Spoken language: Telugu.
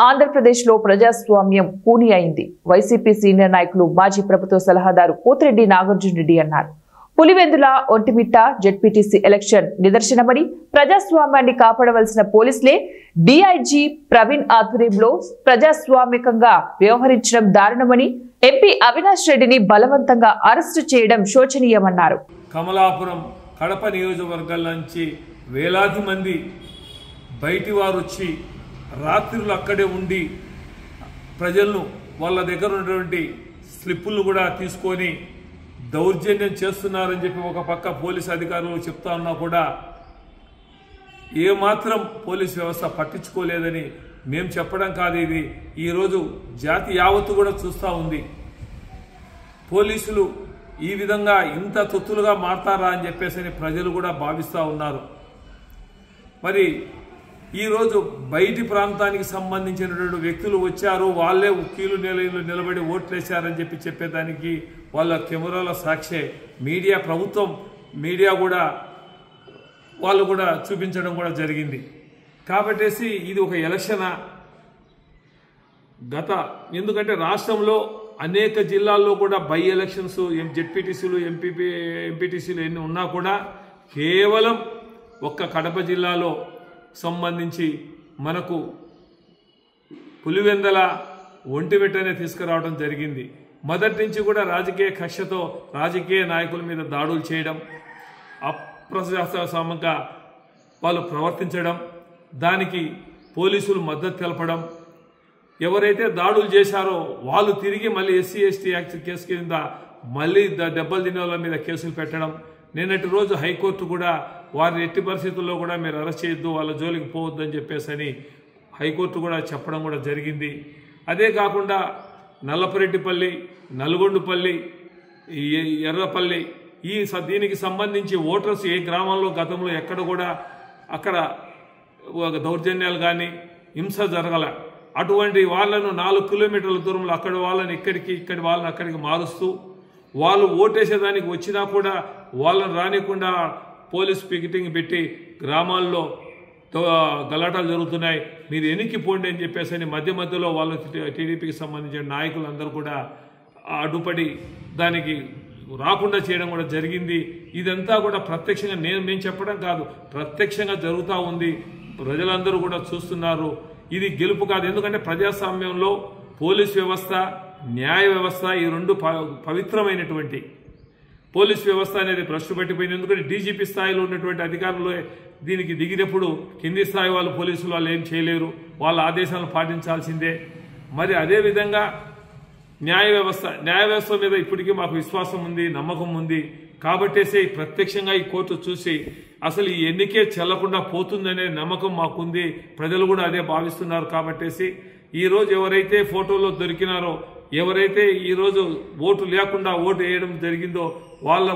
ఆంధ్రప్రదేశ్లో ప్రజాస్వామ్యం కూని అయింది. వైసీపీ సీనియర్ నాయకులు మాజీ ప్రభుత్వ సలహాదారు పోతిరెడ్డి నాగార్జున రెడ్డి అన్నారు. పులివెందుల ఒంటిమిట్ట జెడ్పీటీసీ ఎలక్షన్ నిదర్శనమని, ప్రజాస్వామ్యాన్ని కాపాడవలసిన పోలీసులే డీఐజీ ప్రవీణ్ ఆధ్వర్యంలో ప్రజాస్వామికంగా వ్యవహరించడం దారుణమని, ఎంపీ అవినాష్ రెడ్డిని బలవంతంగా అరెస్టు చేయడం శోచనీయమన్నారు. కమలాపురం, కడప నియోజకవర్గాల నుంచి వేలాది మంది బయటి వారు వచ్చి రాత్రులు అక్కడే ఉండి ప్రజలను వాళ్ళ దగ్గర ఉన్నటువంటి స్లిప్పులు కూడా తీసుకొని దౌర్జన్యం చేస్తున్నారని చెప్పి ఒక పక్క పోలీసు అధికారులు చెప్తా ఉన్నా కూడా ఏమాత్రం పోలీసు వ్యవస్థ పట్టించుకోలేదని మేము చెప్పడం కాదు, ఇది ఈరోజు జాతి యావత్తు కూడా చూస్తూ ఉంది. పోలీసులు ఈ విధంగా ఇంత తొత్తులుగా మారతారా అని చెప్పేసి ప్రజలు కూడా భావిస్తూ ఉన్నారు. మరి ఈరోజు బయటి ప్రాంతానికి సంబంధించినటువంటి వ్యక్తులు వచ్చారు, వాళ్ళే కీలు నిలయంలో నిలబడి ఓట్లేశారని చెప్పేదానికి వాళ్ళ కెమెరాల సాక్షే మీడియా, ప్రభుత్వం మీడియా కూడా వాళ్ళు కూడా చూపించడం కూడా జరిగింది. కాబట్టేసి ఇది ఒక ఎలక్షనా ఎందుకంటే రాష్ట్రంలో అనేక జిల్లాల్లో కూడా బై ఎలక్షన్స్, జెడ్పీటీసీలు, ఎంపీటీసీలు ఎన్ని ఉన్నా కూడా కేవలం ఒక్క కడప జిల్లాలో సంబంధించి మనకు పులివెందల ఒంటిమిట్టనే తీసుకురావడం జరిగింది. మొదటి నుంచి కూడా రాజకీయ కక్షతో రాజకీయ నాయకుల మీద దాడులు చేయడం, అప్రజాస్వామికంగా వాళ్ళు ప్రవర్తించడం, దానికి పోలీసులు మద్దతు తెలపడం, ఎవరైతే దాడులు చేశారో వాళ్ళు తిరిగి మళ్ళీ ఎస్సీ ఎస్టీ యాక్ట్ కేసు కింద మళ్ళీ దెబ్బలు తినే వాళ్ళ మీద కేసులు పెట్టడం. నిన్నటి రోజు హైకోర్టు కూడా వారిని ఎట్టి పరిస్థితుల్లో కూడా మీరు అరెస్ట్ చేయొద్దు, వాళ్ళ జోలికి పోవద్దు అని చెప్పేసి హైకోర్టు కూడా చెప్పడం కూడా జరిగింది. అదే కాకుండా నల్లపరెడ్డిపల్లి, నల్గొండపల్లి, ఎర్రపల్లి దీనికి సంబంధించి ఓటర్స్ ఏ గ్రామంలో గతంలో ఎక్కడ కూడా అక్కడ దౌర్జన్యాలు కానీ హింస జరగల, అటువంటి వాళ్ళను 4 కిలోమీటర్ల దూరంలో అక్కడ వాళ్ళని ఇక్కడి వాళ్ళని అక్కడికి మారుస్తూ, వాళ్ళు ఓటేసేదానికి వచ్చినా కూడా వాళ్ళని రానికుండా పోలీస్ పికెటింగ్ పెట్టి గ్రామాల్లో గలాటాలు జరుగుతున్నాయి, మీరు ఎన్నికి పోండి అని చెప్పేసి మధ్య మధ్యలో వాళ్ళు టీడీపీకి సంబంధించిన నాయకులందరూ కూడా అడ్డుపడి దానికి రాకుండా చేయడం కూడా జరిగింది. ఇదంతా కూడా ప్రత్యక్షంగా నేను చెప్పడం కాదు, ప్రత్యక్షంగా జరుగుతూ ఉంది, ప్రజలందరూ కూడా చూస్తున్నారు. ఇది గెలుపు కాదు, ఎందుకంటే ప్రజాస్వామ్యంలో పోలీస్ వ్యవస్థ, న్యాయ వ్యవస్థ ఈ రెండు పవిత్రమైనటువంటి. పోలీస్ వ్యవస్థ అనేది భ్రష్టు పట్టిపోయింది. ఎందుకంటే డీజీపీ స్థాయిలో ఉన్నటువంటి అధికారులు దీనికి దిగినప్పుడు కింది స్థాయి వాళ్ళు పోలీసులు వాళ్ళు ఏం చేయలేరు, వాళ్ళ ఆదేశాలను పాటించాల్సిందే. మరి అదేవిధంగా న్యాయ వ్యవస్థ మీద ఇప్పటికీ మాకు విశ్వాసం ఉంది, నమ్మకం ఉంది. కాబట్టేసి ప్రత్యక్షంగా ఈ కోర్టు చూసి అసలు ఈ ఎన్నికే చెల్లకుండా పోతుందనే నమ్మకం మాకుంది, ప్రజలు కూడా అదే భావిస్తున్నారు. కాబట్టేసి ఈరోజు ఎవరైతే ఫోటోలో దొరికినారో, ఎవరైతే ఈరోజు ఓటు లేకుండా ఓటు వేయడం జరిగిందో వాళ్ళ